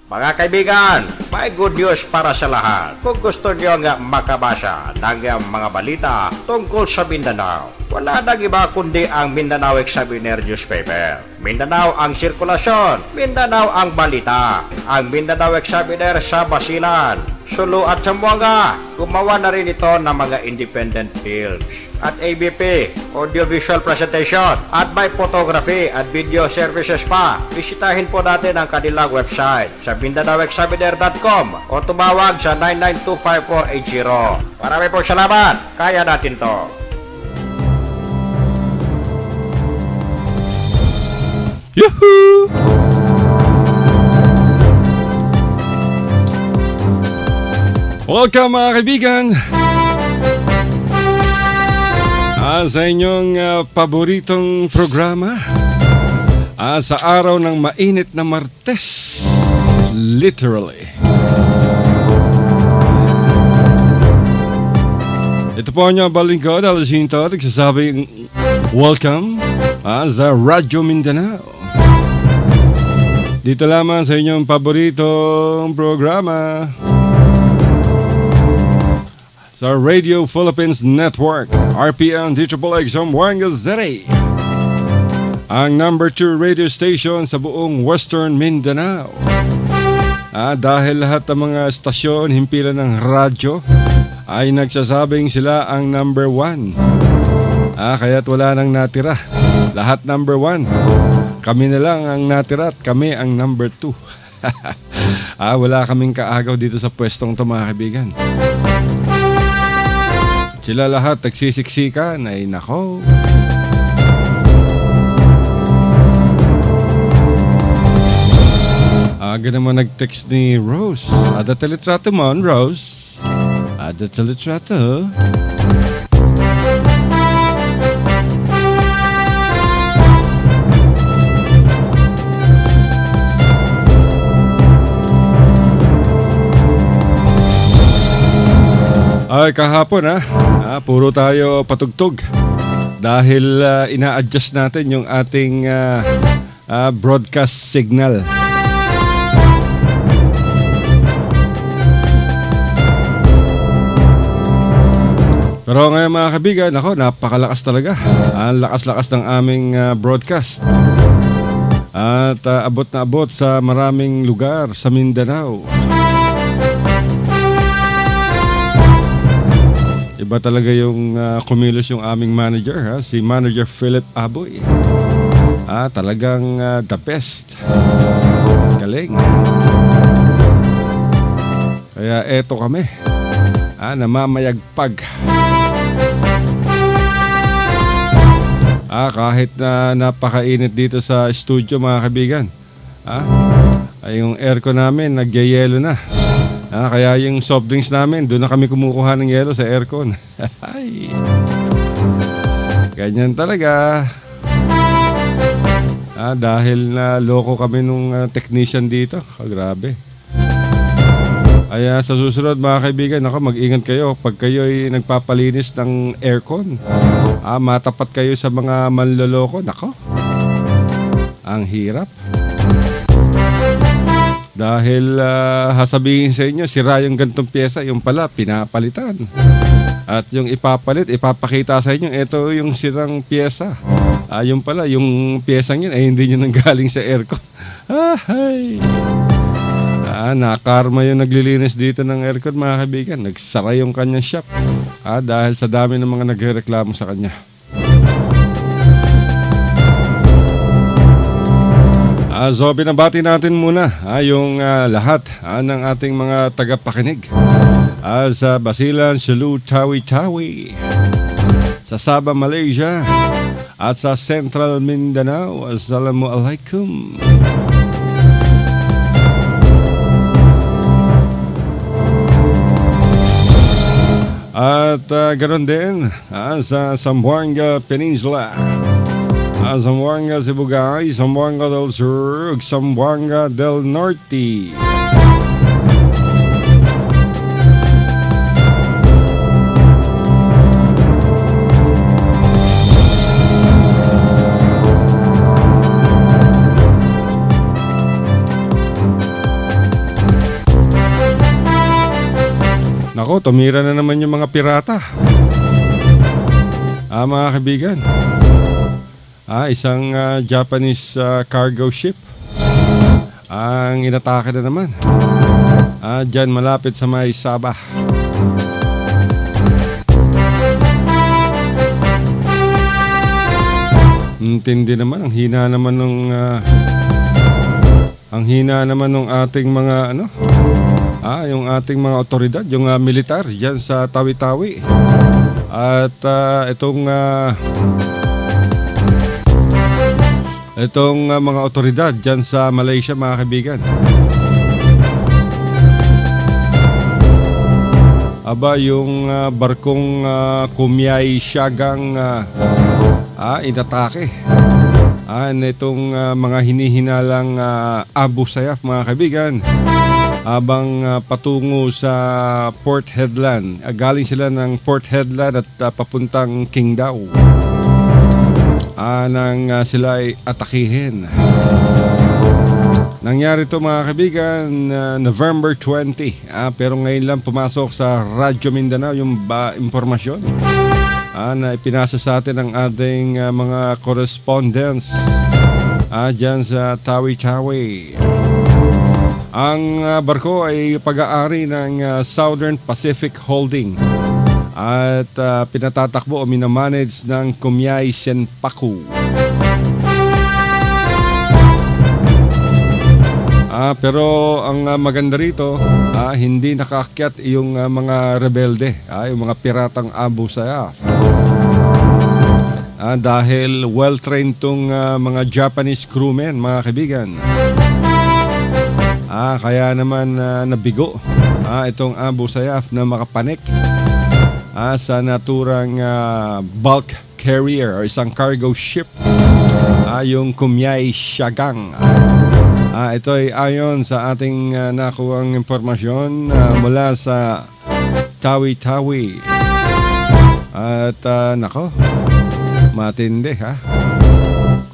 Mga kaibigan, may good news para sa lahat. Kung gusto nyo nga makabasa ng mga balita tungkol sa Mindanao, wala nang iba kundi ang Mindanao Examiner newspaper. Mindanao ang sirkulasyon, Mindanao ang balita. Ang Mindanao Examiner sa Basilan, Sulu at Zamboanga. Gumawa na rin ito ng mga independent films at ABP, audiovisual presentation, at may photography at video services pa. Bisitahin po natin ang kanilang website sa MindanaoExaminer.com o tumawag sa 9925480. Marami pong salamat. Kaya natin to. Yahoo! Welcome mga kaibigan sa inyong paboritong programa sa araw ng mainit na Martes. Literally. Ito po ang balingkod, Alasinto, nagsasabing welcome sa Radyo Mindanao. Dito lamang sa inyong paboritong programa sa Radio Philippines Network, RPN DXXX Zamboanga City, ang number 2 radio station sa buong Western Mindanao. Dahil lahat ng mga stasyon, himpilan ng radyo, ay nagsasabing sila ang number 1. Kaya't wala nang natira. Lahat number 1. Kami na lang ang natira at kami ang number 2. Wala kaming kaagaw dito sa pwestong ito mga kaibigan. Sila lahat nagsisiksikan ay nako. Aga naman nag-text ni Rose. Ada teletrato mo, Rose. Ada teletrato. Ay, kahapon puro tayo patugtog dahil ina-adjust natin yung ating broadcast signal. Pero ngayon mga kaibigan, napakalakas talaga. Ang lakas-lakas ng aming broadcast. At abot na abot sa maraming lugar sa Mindanao. Iba talaga yung kumilos yung aming manager, si Manager Philip Aboy. Talagang the best. Galing. Kaya eto kami, namamayagpag. Kahit na napakainit dito sa studio mga kaibigan, yung aircon namin nagyayelo na. Kaya yung soft drinks namin, doon na kami kumukuha ng yelo sa aircon. Ay, ganyan talaga. Dahil na loko kami nung technician dito. Grabe. Kaya sa susunod mga kaibigan, mag-ingat kayo pag kayo ay nagpapalinis ng aircon. Matapat kayo sa mga manloloko. Nako, ang hirap. Dahil sasabihin sa inyo, sira yung gantong pyesa, yung pala pinapalitan. At yung ipapalit, ipapakita sa inyo, ito yung sirang pyesa. Yung pala, yung pyesang yun ay hindi nyo nanggaling sa aircon. Nakarma yung naglilinis dito ng aircon mga kaibigan. Nagsara yung kanyang shop. Dahil sa dami ng mga nagreklamo sa kanya. So binabati natin muna yung lahat ng ating mga tagapakinig sa Basilan, Sulu, Tawi-Tawi, sa Sabah, Malaysia, at sa Central Mindanao. Assalamualaikum. At ganoon din sa Zamboanga Peninsula, Zamboanga Sibugay, Zamboanga del Sur, Zamboanga del Norte. Nako, tumira na naman yung mga pirata. Mga kaibigan. Isang Japanese cargo ship ang inatake na naman. Dyan malapit sa may Sabah. Tindi naman, ang hina naman ng ating mga yung ating mga otoridad, yung militar diyan sa Tawi-Tawi. At itong mga otoridad diyan sa Malaysia, mga kaibigan. Yung barkong Kumyai Siagang inatake nitong mga hinihinalang Abu Sayyaf, mga kaibigan, habang patungo sa Port Hedland. Galing sila ng Port Hedland at papuntang Qingdao nang sila ay atakihin. Nangyari ito, mga kaibigan, November 20. Pero ngayon lang pumasok sa Radyo Mindanao yung impormasyon na ipinasa sa atin ng ating mga correspondents dyan sa Tawi-Tawi. Ang barko ay pag-aari ng Southern Pacific Holding at pinatatakbo o minamanage ng Kumyai Senpaku. Pero ang maganda rito, hindi nakaakyat yung mga rebelde, yung mga piratang Abu Sayyaf. Dahil well-trained tong mga Japanese crewmen, mga kaibigan. Kaya naman nabigo itong Abu Sayyaf na makapanik sa naturang bulk carrier o isang cargo ship, yung Kumyai Siagang. Ito ay ayon sa ating nakuhang impormasyon mula sa Tawi-Tawi. At nako, matindi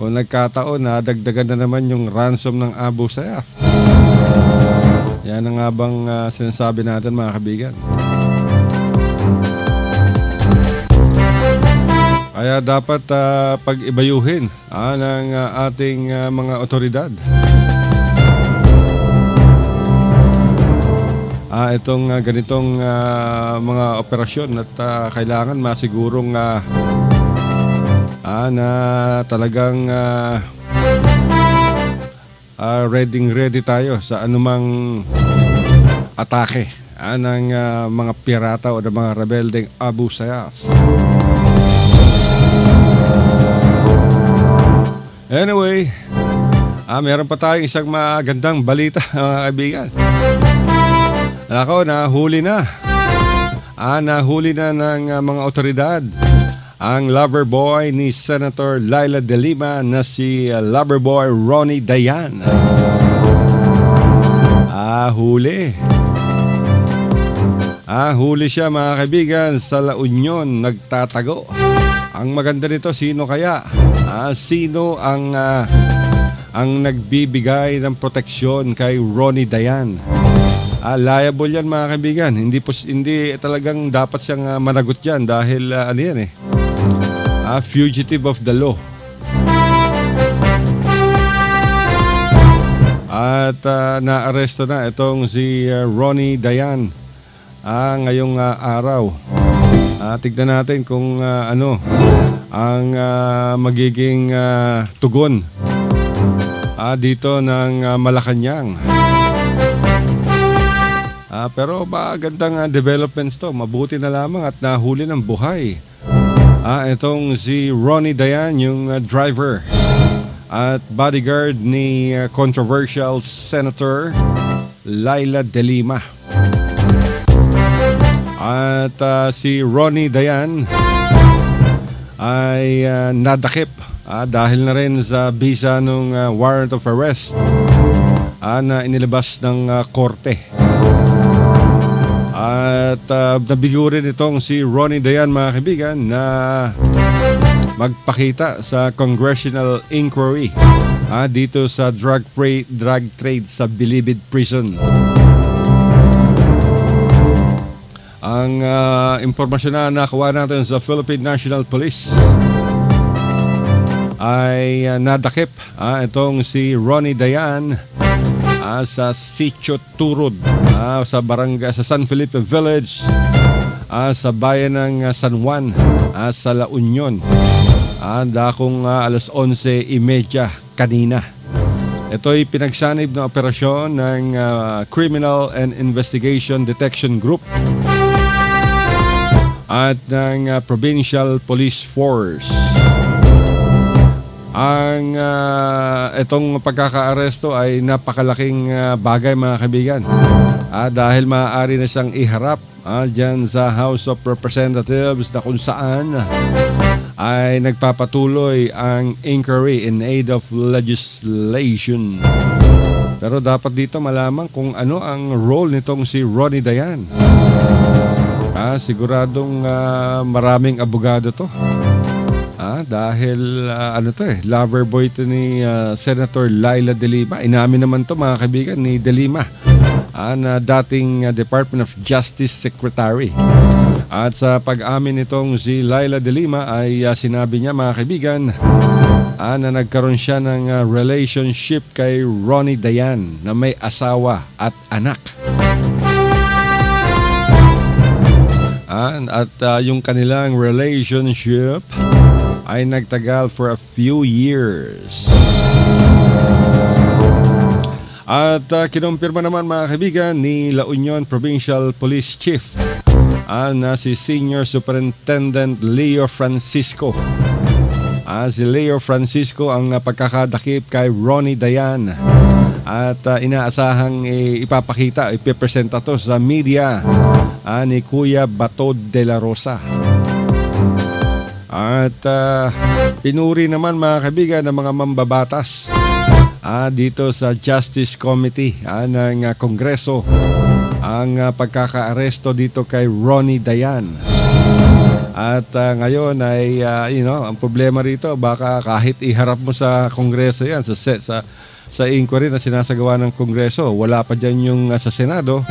kung nagkataon na dagdagan na naman yung ransom ng Abu Sayyaf. Yan ang nga bang sinasabi natin, mga kaibigan. Kaya dapat pag-ibayuhin ng ating mga otoridad itong ganitong mga operasyon at kailangan masigurong na talagang ready tayo sa anumang atake ng mga pirata o ng mga rebeldeng Abu Sayyaf. Anyway, meron pa tayong isang magandang balita, mga kaibigan. Ako, nahuli na ng mga otoridad ang lover boy ni Senator Leila De Lima na si lover boy Ronnie Dayan. Huli. Huli siya, mga kaibigan, sa La Union, nagtatago. Ang maganda nito, sino kaya? Sino ang nagbibigay ng proteksyon kay Ronnie Dayan? Liable yan, mga kaibigan. Hindi talagang dapat siyang managot dyan dahil fugitive of the law. At naaresto na itong si Ronnie Dayan ngayong araw. Tignan natin kung ano ang magiging tugon dito ng Malacanang. Pero magandang developments to. Mabuti na lamang at nahuli ng buhay itong si Ronnie Dayan, yung driver at bodyguard ni controversial Senator Leila De Lima. At si Ronnie Dayan ay nadakip dahil na rin sa bisa ng warrant of arrest na inilabas ng korte. At nabigo rin itong si Ronnie Dayan, mga kaibigan, na magpakita sa congressional inquiry dito sa drug trade sa Bilibid Prison. Ang impormasyon na nakuha natin sa Philippine National Police ay nadakip itong si Ronnie Dayan sa Sitio Turod sa barangay sa San Felipe Village sa bayan ng San Juan sa La Union dakong alas 11:30 kanina. Ito ay pinagsanib na operasyon ng Criminal and Investigation Detection Group at ng Provincial Police Force. Ang itong pagkakaaresto ay napakalaking bagay mga kaibigan dahil maaari na siyang iharap dyan sa House of Representatives na kung saan ay nagpapatuloy ang inquiry in aid of legislation. Pero dapat dito malaman kung ano ang role nitong si Ronnie Dayan. Siguradong maraming abogado to. Dahil lover boy to ni Senator Laila De Lima. Inamin naman to mga kaibigan ni De Lima na dating Department of Justice Secretary. At sa pag-amin nitong si Laila De Lima ay sinabi niya mga kaibigan na nagkaroon siya ng relationship kay Ronnie Dayan na may asawa at anak. At yung kanilang relationship ay nagtagal for a few years. At kinumpirma naman mga kaibigan ni La Union Provincial Police Chief na si Senior Superintendent Leo Francisco. Si Leo Francisco ang pagkakadakip kay Ronnie Dayan at inaasahang ipipresenta to sa media ni Kuya Bato de la Rosa. At pinuri naman mga kaibigan ng mga mambabatas dito sa Justice Committee ng Kongreso ang pagkakaaresto dito kay Ronnie Dayan. At ngayon ay ang problema rito baka kahit iharap mo sa Kongreso yan sa inquiry na sinasagawa ng Kongreso, wala pa dyan yung sa Senado,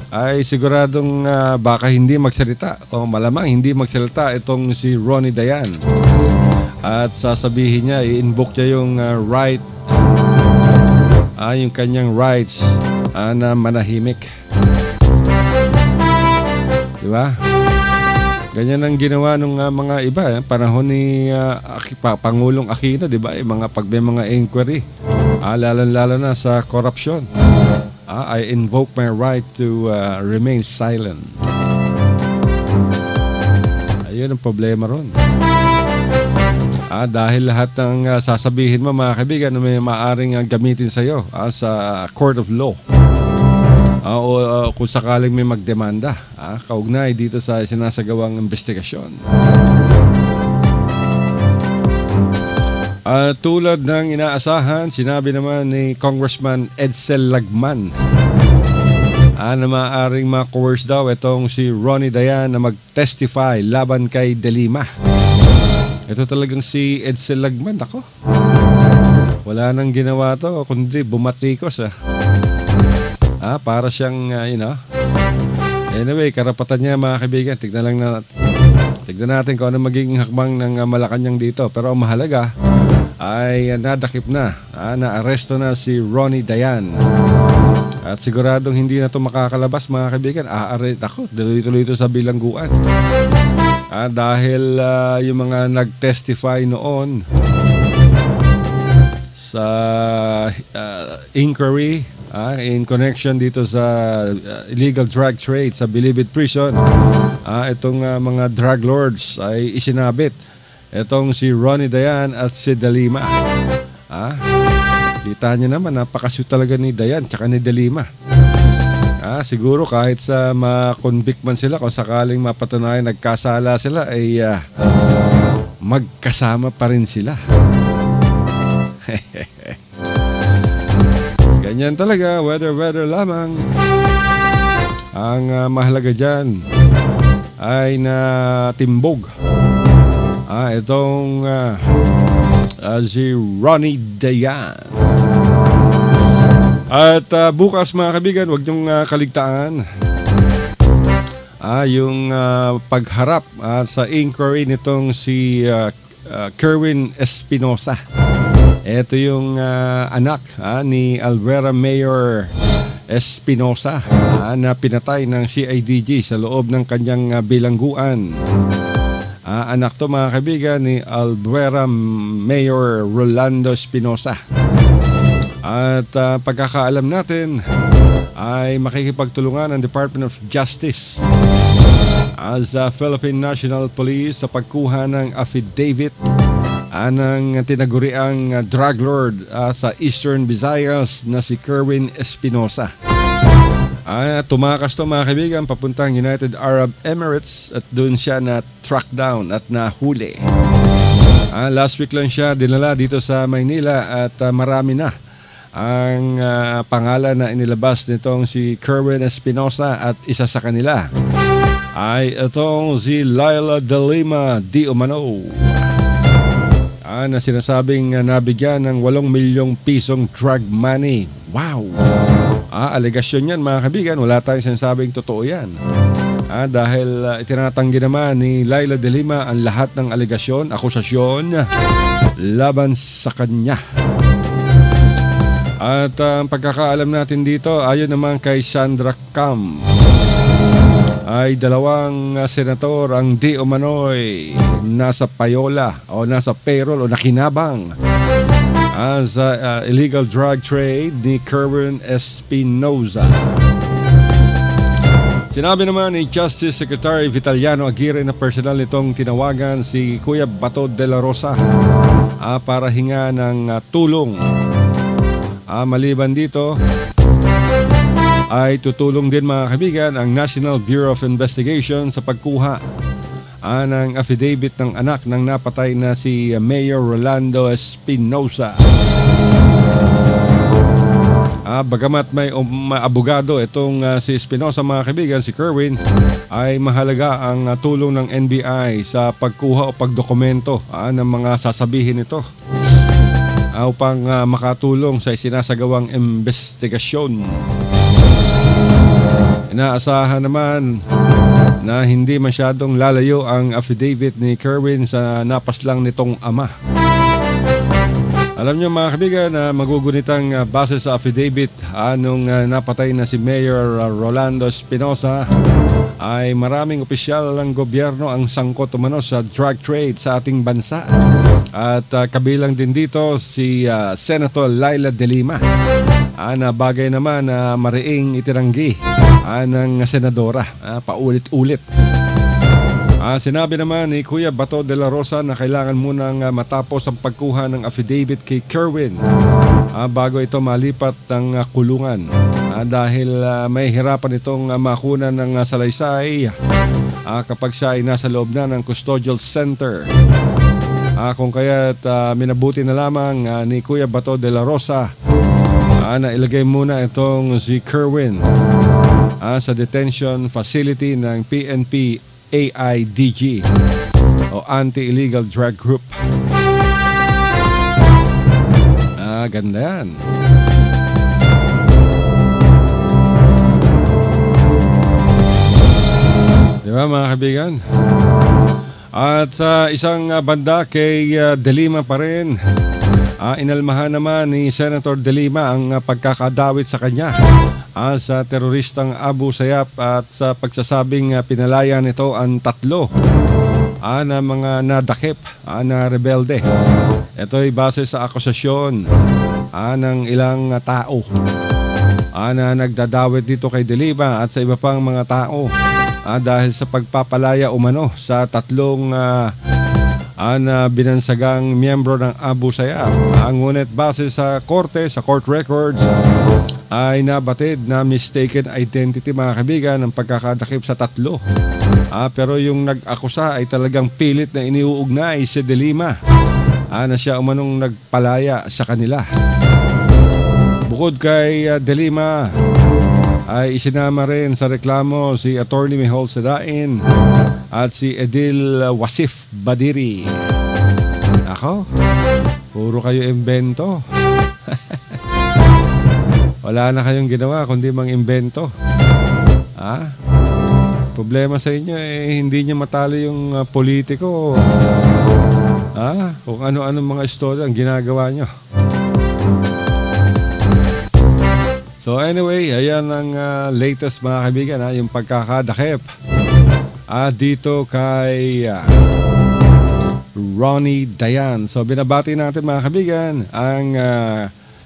ay siguradong baka hindi magsalita o malamang hindi magsalita itong si Ronnie Dayan. At sasabihin niya, i-invoke niya yung right, yung kanyang rights na manahimik. Diba? Ganyan ang ginawa ng mga iba. Panahon ni Pangulong Aquino, diba? May mga inquiry. Lalo na sa corruption. I invoke my right to remain silent. Ayun ang problema ron. Dahil lahat ng sasabihin mo mga kaibigan na may maaring gamitin sa'yo sa court of law. O kung sakaling may magdemanda kaugnay dito sa sinasagawang investigasyon. Tulad ng inaasahan, sinabi naman ni Congressman Edsel Lagman na maaaring ma-coerce daw itong si Ronnie Dayan na mag-testify laban kay De Lima. Ito talagang si Edsel Lagman, ako. Wala nang ginawa to, kundi bumatikos para siyang, Anyway, karapatan niya mga kaibigan. Tignan natin kung ano magiging hakbang ng Malacanang dito. Pero ang mahalaga ay nadakip na, naaresto na si Ronnie Dayan. At siguradong hindi na ito makakalabas mga kaibigan. Tuloy-tuloy ito sa bilangguan. Dahil yung mga nag-testify noon sa inquiry in connection dito sa illegal drug trade sa Bilibid Prison, itong mga drug lords ay isinabit itong si Ronnie Dayan at si De Lima. Kita niyo naman, napakasweet talaga ni Dayan tsaka ni De Lima. Siguro kahit sa ma-convict man sila, kung sakaling mapatunayan nagkasala sila, ay magkasama pa rin sila. Ganyan talaga, weather lamang. Ang mahalaga dyan ay natimbog itong si Ronnie Dayan. At bukas mga kaibigan, huwag niyong kaligtaan yung pagharap sa inquiry nitong si Kerwin Espinosa. Ito yung anak ni Alvera Mayor Espinosa na pinatay ng CIDG sa loob ng kanyang bilangguan. Anak to mga kaibigan ni Alvera Mayor Rolando Espinosa. At pagkakaalam natin ay makikipagtulungan ang Department of Justice as Philippine National Police sa pagkuha ng affidavit ng tinaguriang drug lord sa Eastern Visayas na si Kerwin Espinosa. Tumakas to mga kaibigan papuntang United Arab Emirates at doon siya na track down at nahuli. Last week lang siya dinala dito sa Maynila at marami na ang pangalan na inilabas nitong si Kerwin Espinosa at isa sa kanila ay itong si Laila De Lima Di Umano na sinasabing nabigyan ng 8 milyong pisong drug money. Wow! Alegasyon yan mga kaibigan, wala tayong sinasabing totoo yan. Dahil itinatanggi naman ni Laila De Lima ang lahat ng alegasyon, akusasyon laban sa kanya. At ang pagkakaalam natin dito, ayon naman kay Sandra Cam, ay 2 senator ang di umano'y nasa payola o nasa payroll o nakinabang sa illegal drug trade ni Kerwin Espinosa. Sinabi naman ni Justice Secretary Vitaliano Aguirre na personal nitong tinawagan si Kuya Bato de la Rosa para hinga ng tulong. Maliban dito ay tutulong din mga kaibigan ang National Bureau of Investigation sa pagkuha ng affidavit ng anak ng napatay na si Mayor Rolando Espinosa. Bagamat may abogado itong si Espinosa mga kaibigan, si Kerwin, ay mahalaga ang tulong ng NBI sa pagkuha o pagdokumento ng mga sasabihin nito upang makatulong sa isinasagawang investigasyon. Inaasahan naman na hindi masyadong lalayo ang affidavit ni Kerwin sa napaslang nitong ama. Alam niyo mga kaibigan na magugunitang base sa affidavit nung napatay na si Mayor Rolando Espinosa ay maraming opisyal ng gobyerno ang sangkot umano sa drug trade sa ating bansa. At kabilang din dito si Senator Laila De Lima na bagay naman na mariing itinanggi ng senadora paulit-ulit. Sinabi naman ni Kuya Bato de la Rosa na kailangan munang matapos ang pagkuha ng affidavit kay Kerwin bago ito malipat ng kulungan dahil may hirapan itong makunan ng salaysay kapag siya ay nasa loob na ng custodial center. Kung kaya't minabuti na lamang ni Kuya Bato de la Rosa na ilagay muna itong si Kerwin sa detention facility ng PNP AIDG o Anti-Illegal Drug Group. Ganda yan. Diba mga kaibigan? At sa isang banda kay De Lima pa rin, inalmahan naman ni Senator De Lima ang pagkakadawit sa kanya sa teroristang Abu Sayyaf at sa pagsasabing pinalaya nito ang 3 na mga nadakip na rebelde. Ito ay base sa akusasyon ng ilang tao na nagdadawit dito kay De Lima at sa iba pang mga tao dahil sa pagpapalaya umano sa 3 na binansagang miyembro ng Abu Sayyaf. Ngunit base sa korte, sa court records, ay nabatid na mistaken identity mga kaibigan ng pagkakadakip sa 3. Pero yung nag-akusa ay talagang pilit na iniuugnay si De Lima na siya umanong nagpalaya sa kanila. Bukod kay De Lima ay isinama rin sa reklamo si Attorney Mihol Sedain at si Edil Wasif Badiri. Ako, puro kayo imbento. Wala na kayong ginawa kundi mang imbento. problema sa inyo hindi niyo matalo yung politiko. Kung ano-ano mga istorya ang ginagawa nyo. So anyway, ayan ang latest mga kaibigan, yung pagkakadakip dito kay Ronnie Dayan. So binabati natin mga kaibigan ang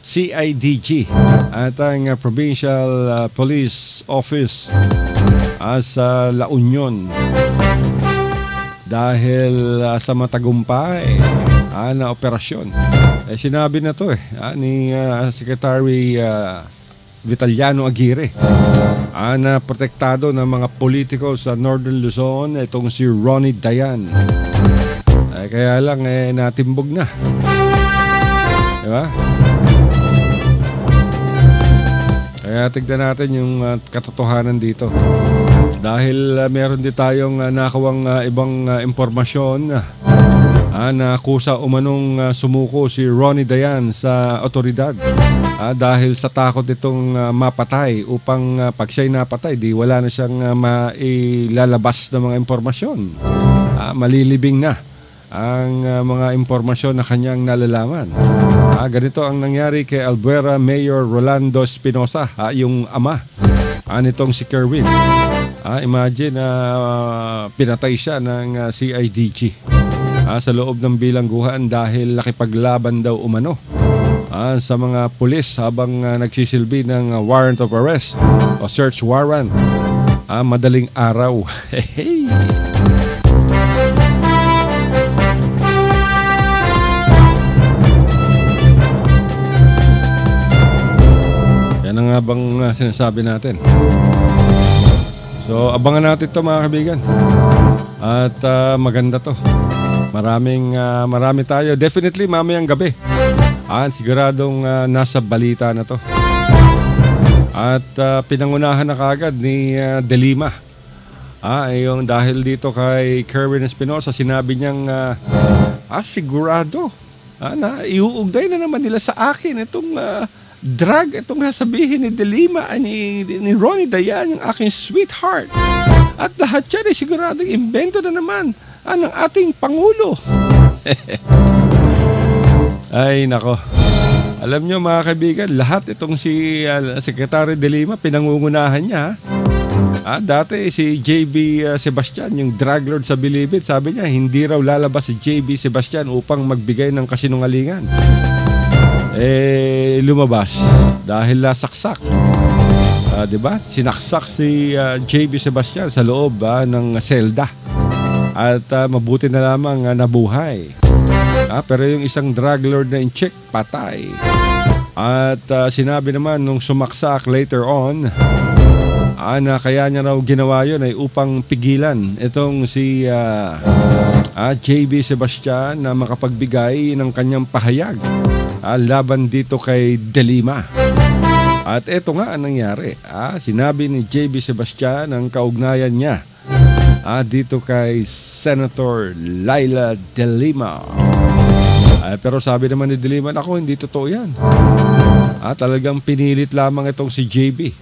CIDG at ang Provincial Police Office sa La Union dahil sa matagumpay na operasyon. Sinabi na to ni Secretary Vitaliano Aguirre na protektado ng mga politiko sa Northern Luzon itong si Ronnie Dayan. Kaya lang natimbog na. Diba? Kaya tignan natin yung katotohanan dito. Dahil meron din tayong nakawang ibang impormasyon na kusa umanong sumuko si Ronnie Dayan sa otoridad dahil sa takot itong mapatay upang pag siya'y napatay di wala na siyang mailalabas na mga impormasyon. Malilibing na ang mga impormasyon na kanyang nalalaman. Ganito ang nangyari kay Albuera Mayor Rolando Espinosa, yung ama nitong si Kerwin. Imagine pinatay siya ng CIDG sa loob ng bilangguhan dahil nakipaglaban daw umano sa mga pulis habang nagsisilbi ng warrant of arrest o search warrant madaling araw. Hey! Yan ang nga bang sinasabi natin. So, abangan natin ito mga kaibigan. At maganda to. Marami tayo. Definitely mamayang gabi. Siguradong nasa balita na to. At pinangunahan na kagad ni De Lima. Yung dahil dito kay Kerwin Espinosa, sinabi niyang sigurado na iuugday na naman nila sa akin itong drug, itong sabihin ni De Lima, ni Ronnie Dayan, yung aking sweetheart. At lahat yan ay siguradong invento na naman ng ating Pangulo. Ay, nako. Alam nyo mga kaibigan, lahat itong si Secretary De Lima, pinangungunahan niya. Dati si JB Sebastian, yung drug lord sa Bilibid, sabi niya, hindi raw lalabas si JB Sebastian upang magbigay ng kasinungalingan. Lumabas dahil nasaksak. Diba? Sinaksak si JB Sebastian sa loob ng selda. At mabuti na lamang nabuhay. Pero yung isang drug lord na in-check, patay. At sinabi naman nung sumaksak later on, na kaya niya raw ginawa yun ay upang pigilan itong si JB Sebastian na makapagbigay ng kanyang pahayag laban dito kay De Lima. At eto nga ang nangyari. Sinabi ni JB Sebastian ang kaugnayan niya dito kay Senator Laila De Lima. Pero sabi naman ni De Lima, ako hindi totoo yan. Talagang pinilit lamang itong si JB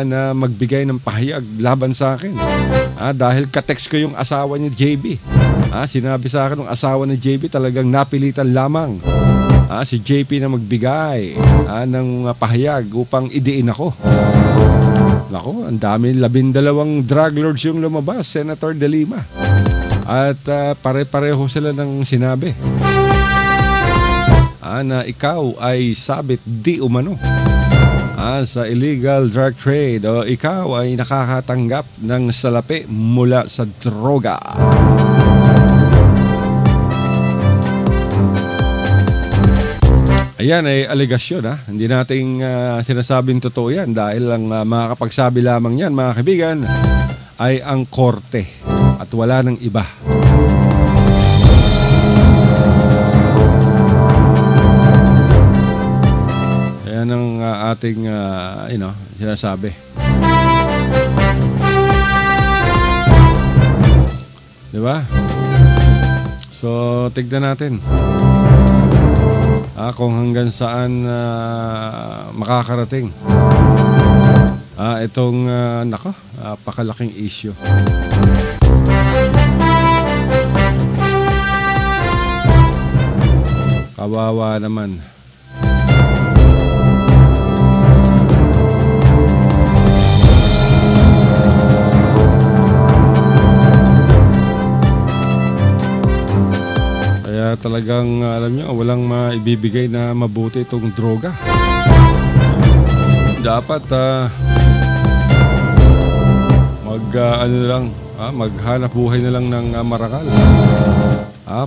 na magbigay ng pahayag laban sa akin. Dahil katext ko yung asawa ni JB. Sinabi sa akin ng asawa ni JB, talagang napilitan lamang si JP na magbigay ng pahayag upang idiin ako. Nako, ang dami, 12 drug lords yung lumabas, Senator De Lima. At pare-pareho sila ng sinabi na ikaw ay sabit di umano sa illegal drug trade o ikaw ay nakakatanggap ng salapi mula sa droga. Ayan ay aligasyon Hindi nating sinasabing totoo yan dahil ang makakapagsabi lamang yan mga kaibigan ay ang korte at wala nang iba. Ayan ang ating sinasabi. Diba? So tignan natin kung hanggang saan makakarating itong pakalaking issue. Kawawa naman. Kaya talagang alam nyo, walang maibibigay na mabuti itong droga. Dapat maghanap buhay na lang ng marakal.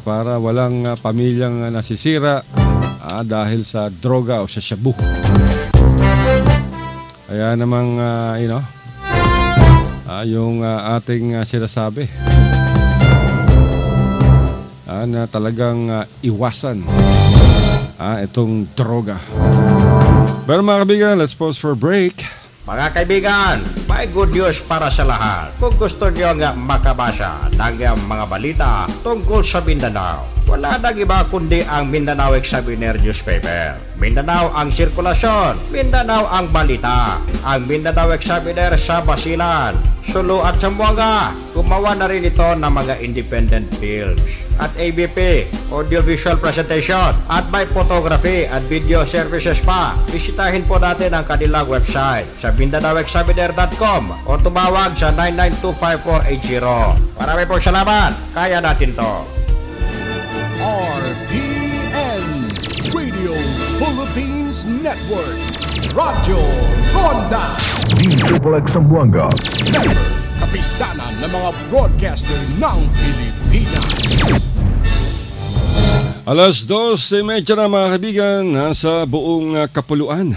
Para walang pamilyang nasisira dahil sa droga o sa shabu. Kaya namang yung ating sinasabi na talagang iwasan itong droga. Pero mga kaibigan, let's pause for a break. Mga kaibigan, may good news para sa lahat. Kung gusto nyo nga makabasa ng mga balita tungkol sa Mindanao, wala nang iba kundi ang Mindanao Examiner newspaper. Mindanao ang sirkulasyon, Mindanao ang balita. Ang Mindanao Examiner sa Basilan, Sulu at Zamboanga. Gumawa na rin ito ng mga independent films at ABP, audiovisual presentation, at may photography at video services pa. Bisitahin po natin ang kanilang website sa MindanaoExaminer.com o tumawag sa 9925480. Marami pong salamat. Kaya natin to. RPN Radio Philippines Network. Radyo Ronda. DXXX Zamboanga. Kapisanan ng mga broadcaster ng Pilipinas. Alas 12:30 na mga kaibigan, nasa buong kapuluan.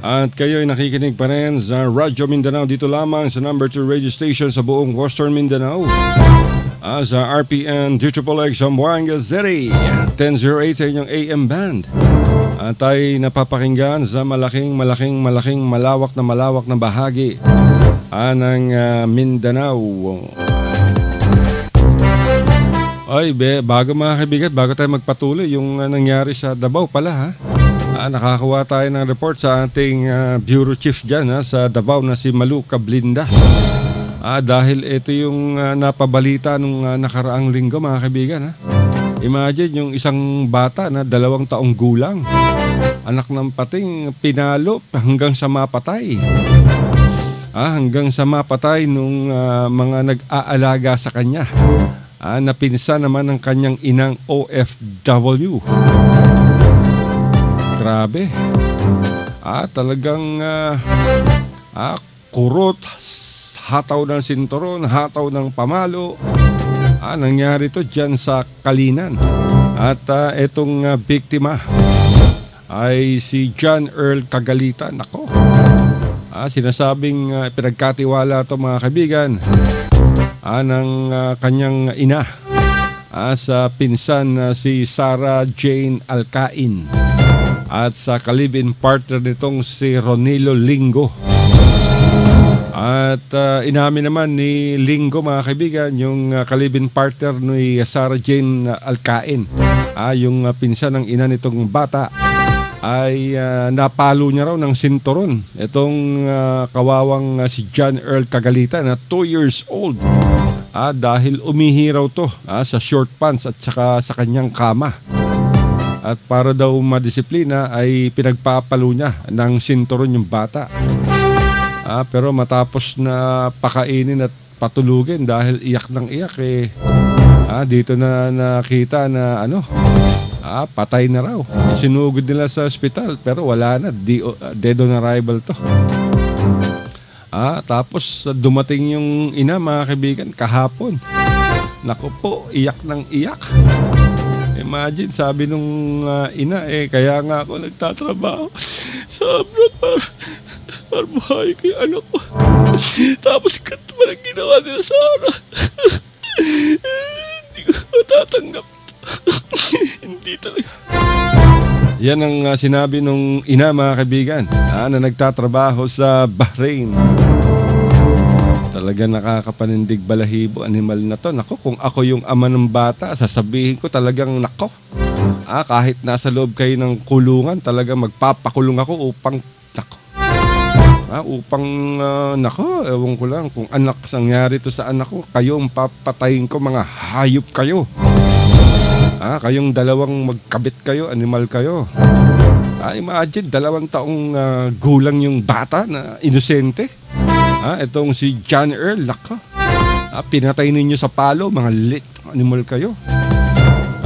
At kayo'y nakikinig pa rin sa Radyo Mindanao dito lamang sa number 2 radio station sa buong Western Mindanao. Sa RPN DXXX Zamboanga City, 1008 sa inyong AM band. At tayo napapakinggan sa malaking malawak na bahagi ng Mindanao. Ay, bago mga kaibigan, bago tayo magpatuloy, yung nangyari sa Davao pala ha. Nakakuha tayo ng report sa ating bureau chief dyan sa Davao na si Malu Cablinda. Dahil ito yung napabalita nung nakaraang linggo mga kaibigan ha. Imagine yung isang bata na 2 taong gulang, anak ng pating, pinalo hanggang sa mapatay. Hanggang sa mapatay nung mga nag-aalaga sa kanya. Napinsa naman ng kanyang inang OFW. Grabe. Talagang kurot, hataw ng sinturon, hataw ng pamalo. Nangyari to dyan sa Kalinan. At itong biktima ay si John Earl Kagalitan. Nako. Sinasabing pinagkatiwala to mga kaibigan ng kanyang ina sa pinsan na si Sarah Jane Alcain at sa kalibin partner nitong si Ronilo Lingo. At inamin naman ni Lingo mga kaibigan, yung kalibin partner ni Sarah Jane Alcain, yung pinsan ng ina nitong bata, ay napalo niya raw ng sinturon itong kawawang si John Earl Kagalitan na 2 years old, dahil umihi raw to sa short pants at saka sa kanyang kama. At para daw madisiplina ay pinagpapalo niya ng sinturon yung bata. Pero matapos na pakainin at patulugin dahil iyak ng iyak dito na nakita na patay na raw. Sinugod nila sa ospital pero wala na, dead on arrival to. Tapos dumating yung ina mga kaibigan kahapon. Naku po, iyak ng iyak. Imagine, sabi nung ina kaya nga ako nagtatrabaho sa abroad para buhay ko yung anak ko. Tapos ganito pa lang ginawa nila sa ara. Hindi ko matatanggap. Hindi talaga. Yan ang sinabi nung ina mga kaibigan na nagtatrabaho sa Bahrain. Talaga nakakapanindig balahibo animal na to. Nako, kung ako yung ama ng bata, sasabihin ko talagang nako. Kahit nasa loob kayo ng kulungan, talaga magpapakulong ako upang nako. Upang, nako, ewan ko lang kung anak sangyari to sa anak ko, kayo ang papatayin ko, mga hayop kayo. Kayong dalawang magkabit kayo, animal kayo. Imagine, 2 taong gulang yung bata na inosente. Itong si John Earl, nako. Pinatay ninyo sa palo, mga animal kayo.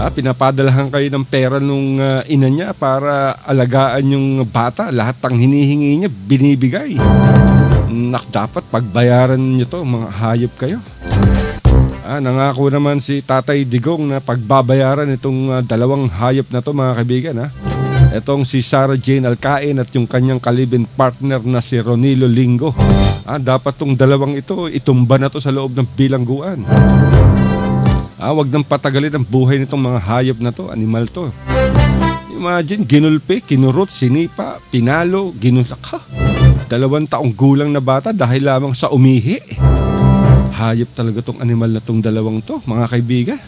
Pinapadalahan kayo ng pera nung ina niya para alagaan yung bata. Lahat ng hinihingi niya, binibigay. Dapat pagbayaran niyo to, mga hayop kayo. Nangako naman si Tatay Digong na pagbabayaran itong 2 hayop na to, mga kaibigan. Itong si Sarah Jane Alcain at yung kanyang kalibin partner na si Ronilo Lingo. Dapat tong 2 ito, itumba na to sa loob ng bilangguan. Wag nang patagalin ang buhay nitong mga hayop na to, animal to. Imagine, ginulpi, kinurot, sinipa, pinalo, ginulak. 2 taong gulang na bata dahil lamang sa umihi. Hayop talaga tong animal na tong 2 to, mga kaibigan.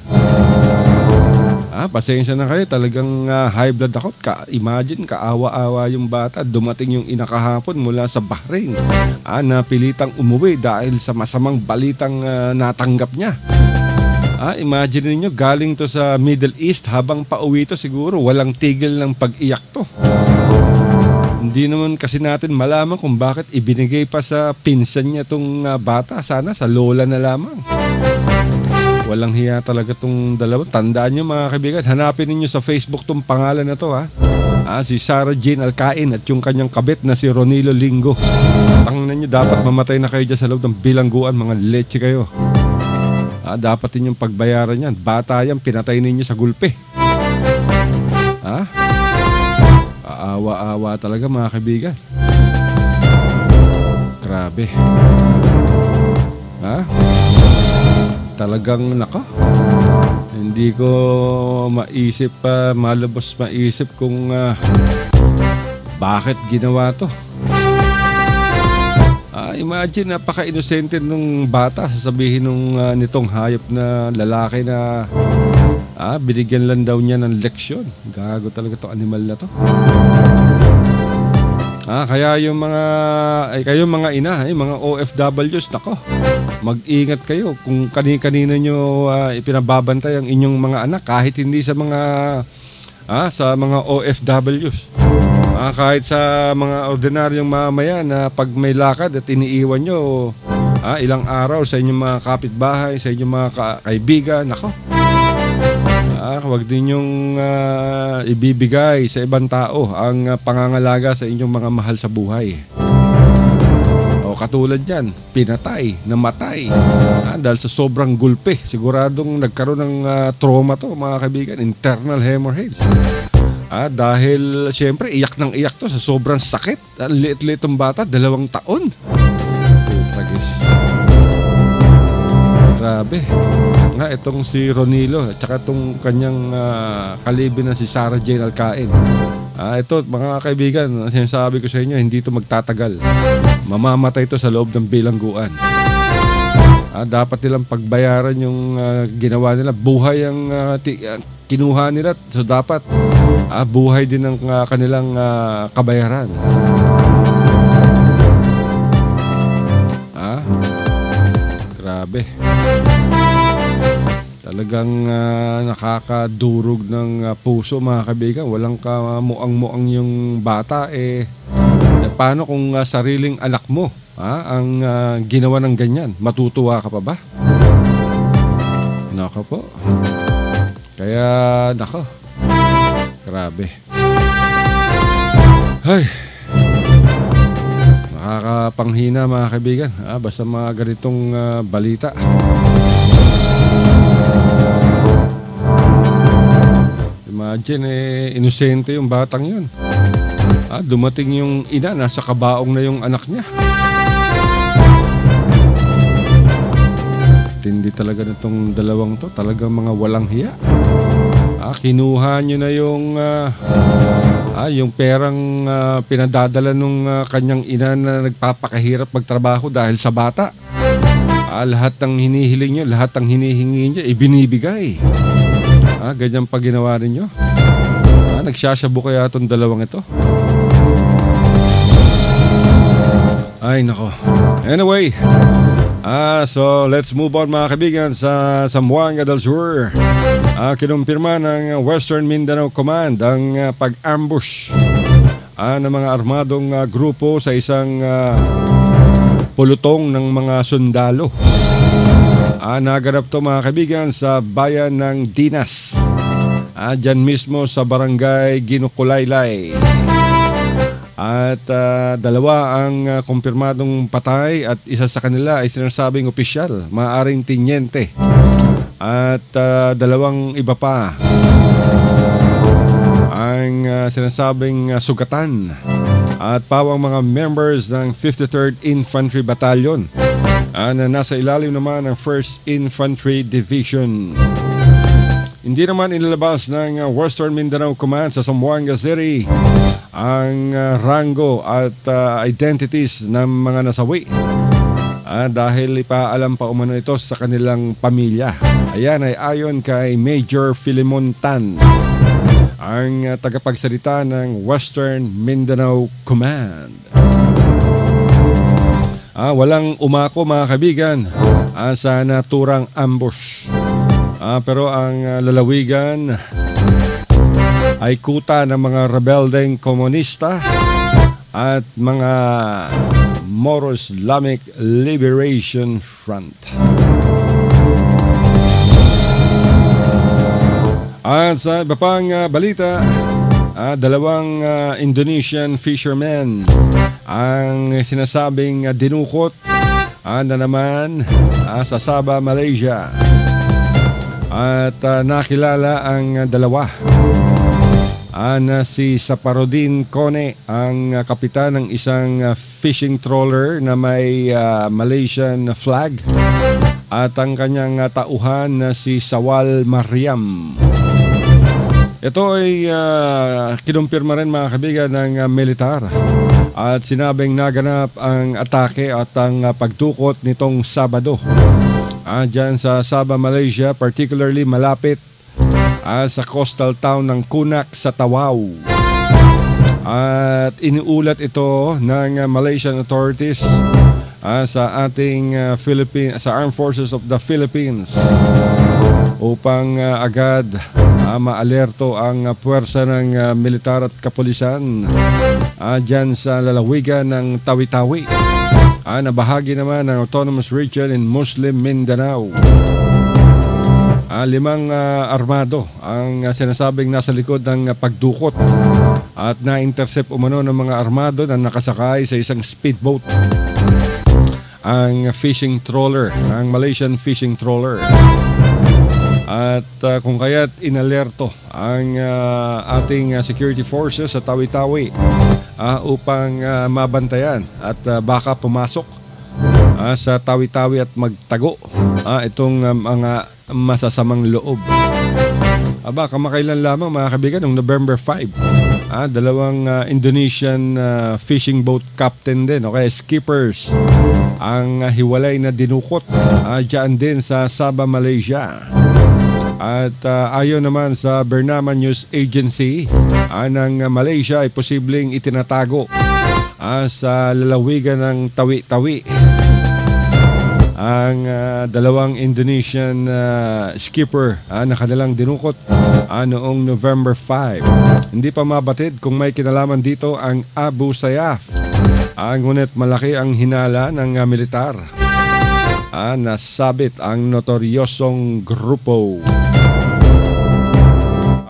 Pasensya na kayo, talagang high blood ako. Imagine, kaawa-awa yung bata. Dumating yung ina kahapon mula sa Bahrain. Napilitang umuwi dahil sa masamang balitang natanggap niya. Imagine niyo, galing to sa Middle East, habang pauwi to siguro walang tigil ng pag-iyak to. Hindi naman kasi natin malaman kung bakit ibinigay pa sa pinsan niya tong bata. Sana sa lola na lamang. Walang hiya talaga tong 2. Tandaan niyo, mga kaibigan, hanapin niyo sa Facebook tong pangalan na to, si Sarah Jane Alcain at yung kanyang kabit na si Ronilo Lingo. Tangnan niyo, dapat mamatay na kayo dyan sa loob ng bilangguan, mga leche kayo. Dapat ninyong pagbayaran yan. Bata yan, pinatay ninyo sa gulpe. Aawa-awa talaga, mga kaibigan. Grabe. Talagang naka. Hindi ko maisip, malabos maisip kung bakit ginawa to. Imagine, napaka-inosente nung bata. Sasabihin nung nitong hayop na lalaki na binigyan lang daw niya ng leksyon. Gago talaga to animal na to. Kaya yung kayo mga ina, mga OFWs, nako, mag-ingat kayo kung kani-kanino nyo ipinababantay ang inyong mga anak, kahit hindi sa mga OFWs. Kahit sa mga ordinaryong mamamayan na pag may lakad at iniiwan nyo ilang araw sa inyong mga kapitbahay, sa inyong mga kaibigan, nako, huwag din yung ibibigay sa ibang tao ang pangangalaga sa inyong mga mahal sa buhay. O katulad yan, pinatay, namatay dahil sa sobrang gulpi. Siguradong nagkaroon ng trauma to, mga kaibigan, internal hemorrhage. Dahil siyempre iyak ng iyak to sa sobrang sakit. Liit-liit ng bata, 2 taon. Tragis. Grabe. Itong si Ronilo at saka itong kanyang kalibin na si Sarah Jane Alcain. Ito, mga kaibigan, sinasabi ko sa inyo, hindi ito magtatagal. Mamamatay ito sa loob ng bilangguan. Dapat nilang pagbayaran yung ginawa nila. Buhay ang kinuha nila. So dapat buhay din ang kanilang kabayaran. Grabe. Talagang nakakadurog ng puso, mga kaibigan. Walang kamuang-muang yung bata. Paano kung sariling anak mo ang ginawa ng ganyan? Matutuwa ka pa ba? Nako po. Kaya, nako. Grabe. Ay. Nakakapanghina, mga kaibigan. Basta mga ganitong balita. Imagine, inosente yung batang yun. Dumating yung ina, nasa kabaong na yung anak niya. Tindi talaga nitong 2 to. Talagang mga walang hiya. Kinuha nyo na yung perang pinadadala nung kanyang ina na nagpapakahirap magtrabaho dahil sa bata. Lahat ng hinihiling nyo, lahat ng hinihingi nyo, ibinibigay. Ganyan pa ginawa ninyo. Nagsasyabu kaya itong 2 ito. Ay nako. Anyway, so let's move on mga kaibigan sa Zamboanga del Sur. Kinumpirma ng Western Mindanao Command ang pag-ambush ng mga armadong grupo sa isang pulutong ng mga sundalo. Naganap to mga kaibigan sa bayan ng Dinas. Dyan mismo sa barangay Ginukulaylay. At dalawa ang kumpirmadong patay at isa sa kanila ay sinasabing opisyal, maaaring tinyente. At dalawang iba pa ang sinasabing sugatan at pawang mga members ng 53rd Infantry Battalion na nasa ilalim naman ng 1st Infantry Division. Hindi naman inilabas ng Western Mindanao Command sa Zamboanga City ang rango at identities ng mga nasawi dahil ipaalam pa umano ito sa kanilang pamilya. Ayan ay ayon kay Major Filimon Tan, ang tagapagsalita ng Western Mindanao Command. Walang umako mga kaibigan sa naturang ambush. Pero ang lalawigan ay kuta ng mga rebeldeng komunista at mga Moro Islamic Liberation Front. At sa iba pang balita, dalawang Indonesian fishermen ang sinasabing dinukot na naman sa Sabah, Malaysia. At nakilala ang dalawa na si Saparodin Kone, ang kapitan ng isang fishing trawler na may Malaysian flag, at ang kanyang tauhan na si Sawal Mariam. Ito ay kinumpirma rin mga kaibigan ng militar at sinabing naganap ang atake at ang pagtukot nitong Sabado dyan sa Sabah, Malaysia, particularly malapit sa coastal town ng Kunak sa Tawau. At iniulat ito ng Malaysian authorities sa ating sa Armed Forces of the Philippines upang agad maalerto ang puwersa ng militar at kapulisan dyan sa lalawigan ng Tawi-Tawi na bahagi naman ng Autonomous Region in Muslim Mindanao. 5 armado ang sinasabing nasa likod ng pagdukot at na-intercept umano ng mga armado na nakasakay sa isang speedboat, ang fishing trawler, ang Malaysian fishing trawler. At kung kaya't inalerto ang ating security forces sa Tawi-Tawi upang mabantayan at baka pumasok sa Tawi-Tawi at magtago itong mga masasamang loob. Kamakailan lamang mga kaibigan, noong November 5, dalawang Indonesian fishing boat captain din, okay, skippers, ang hiwalay na dinukot dyan din sa Sabah, Malaysia. At ayon naman sa Bernama News Agency ng Malaysia ay posibleng itinatago sa lalawigan ng Tawi-Tawi ang dalawang Indonesian skipper na kanilang dinukot noong November 5. Hindi pa mabatid kung may kinalaman dito ang Abu Sayyaf. Ngunit malaki ang hinala ng militar. Nasabit ang notoryosong grupo.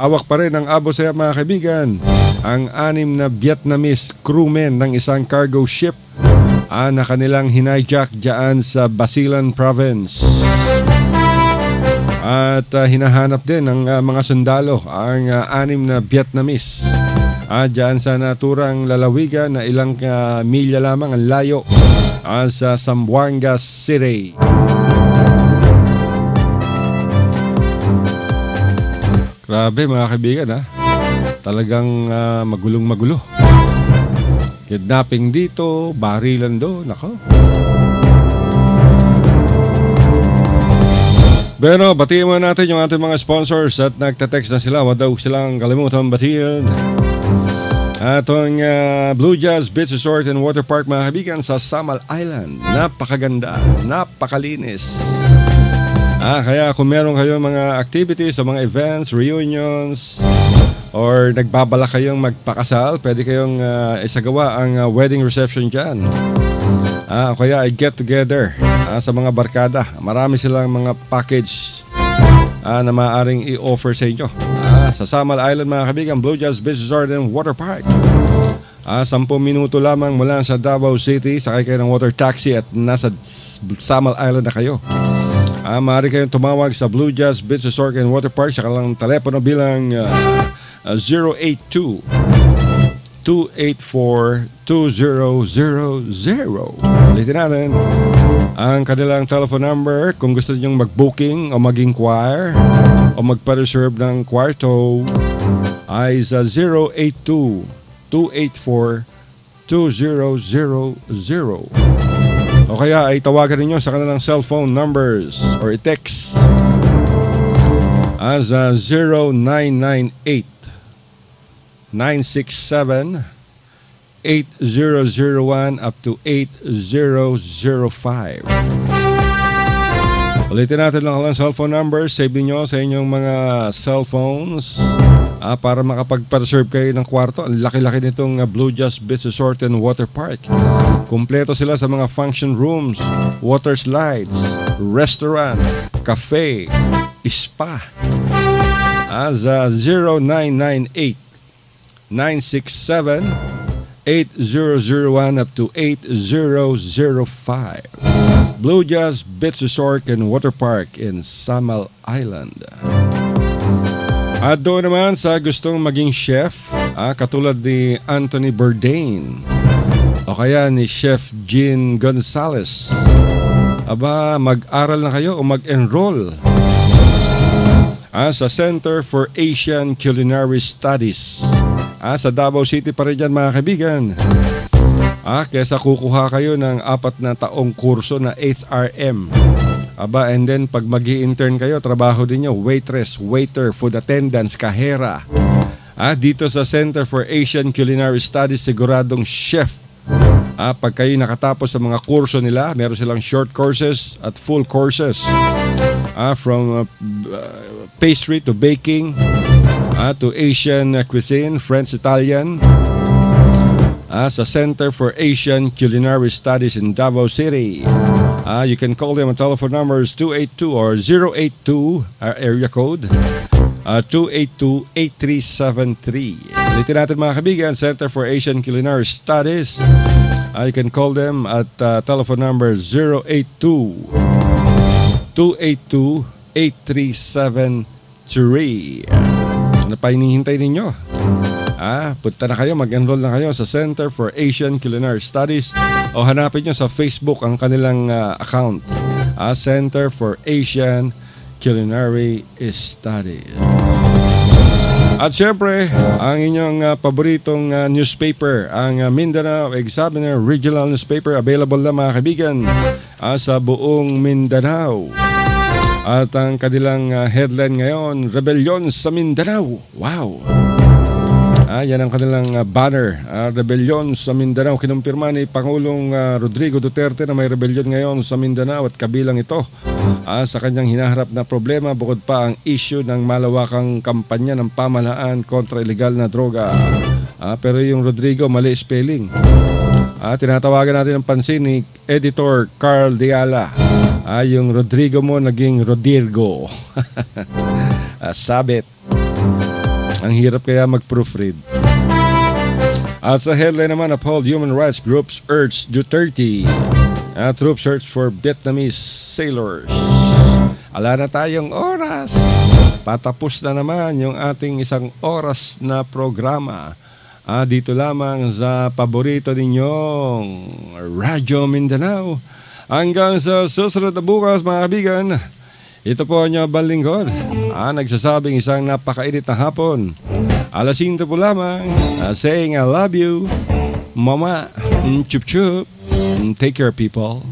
Awak pa rin ang Abu Sayyaf mga kaibigan, ang 6 na Vietnamese crewmen ng isang cargo ship na kanilang hinijack dyan sa Basilan Province. At hinahanap din ng mga sundalo ang 6 na Vietnamese dyan sa naturang lalawigan na ilang milya lamang ang layo sa Zamboanga City. Grabe mga kaibigan talagang magulong-magulo. Kidnapping dito, barilan doon, nako. Pero batiin mo natin yung ating mga sponsors at nagtatext na sila. Wag daw silang kalimutan batiin. Atong Blue Jazz Beach Resort and Water Park mga kaibigan sa Samal Island. Napakaganda, napakalinis. Kaya kung meron kayong mga activities sa mga events, reunions, or nagbabala kayong magpakasal, pwede kayong isagawa ang wedding reception dyan. Kaya I get together sa mga barkada. Marami silang mga package na maaaring i-offer sa inyo. Sa Samal Island mga kaibigan, Blue Jazz Beach Resort and Water Park. 10 minuto lamang mula sa Davao City, sakay kayo ng water taxi at nasa Samal Island na kayo. Maaari kayong tumawag sa Blue Jazz Beach Resort and Water Park sa kanilang telepono bilang 082-284-2000. Ulitin natin ang kanilang telephone number kung gusto ninyong mag-booking o mag-inquire o magpa-reserve ng kwarto ay sa 082-284-2000. O kaya ay tawagan ninyo sa kanilang cellphone numbers or i-text as 0998-967-8001 up to 8005. Ulitin natin lang ang cellphone numbers. Save niyo sa inyong mga cellphones para makapag-reserve kayo ng kwarto. Ang laki-laki nitong Blue Jazz Beach Resort and Water Park. Kumpleto sila sa mga function rooms, water slides, restaurant, cafe, spa. As 0998-967-8001 up to 8005. Blue Jazz Beach Resort and Water Park in Samal Island. At doon naman sa gustong maging chef, katulad ni Anthony Bourdain o kaya ni Chef Jean Gonzalez, mag-aral na kayo o mag-enroll sa Center for Asian Culinary Studies. Sa Davao City pa rin dyan mga kaibigan. Kesa kukuha kayo ng 4 na taong kurso na HRM. And then pag mag-i-intern kayo, trabaho din nyo, waitress, waiter, food attendants, kahera. Dito sa Center for Asian Culinary Studies, siguradong chef. Pag kayo nakatapos sa mga kurso nila, meron silang short courses at full courses. From pastry to baking, to Asian cuisine, French, Italian. Sa Center for Asian Culinary Studies in Davao City. You can call them on telephone numbers 282 or 082 area code 282-8373. Ulitin natin mga kaibigan, Center for Asian Culinary Studies. You can call them at telephone number 082-282-8373. Ano pa hinihintay ninyo? Punta na kayo, mag-enroll na kayo sa Center for Asian Culinary Studies o hanapin nyo sa Facebook ang kanilang account, Center for Asian Culinary Studies. At syempre, ang inyong paboritong newspaper, ang Mindanao Examiner Regional Newspaper, available na mga kaibigan sa buong Mindanao. At ang kanilang headline ngayon, Rebellion sa Mindanao. Wow! Yan ang kanilang banner. Rebellion sa Mindanao. Kinumpirma ni Pangulong Rodrigo Duterte na may rebellion ngayon sa Mindanao at kabilang ito sa kanyang hinaharap na problema bukod pa ang issue ng malawakang kampanya ng pamahalaan kontra ilegal na droga. Pero yung Rodrigo, mali spelling. Tinatawagan natin ang pansin ni Editor Carl Diala. Yung Rodrigo mo naging Rodirgo. Sabit. Ang hirap kaya mag-proofread. At sa headline naman, uphold human rights groups urge Duterte. Troop search for Vietnamese sailors. Ala na tayong oras. Patapos na naman yung ating 1 oras na programa. Dito lamang sa paborito ninyong Radyo Mindanao. Hanggang sa susunod na bukas mga kaibigan. Ito po ang inyong balingkod. Nagsasabing isang napakainit na hapon. Alas 5 po lamang. Saying I love you. Mama. Chup chup. Take care people.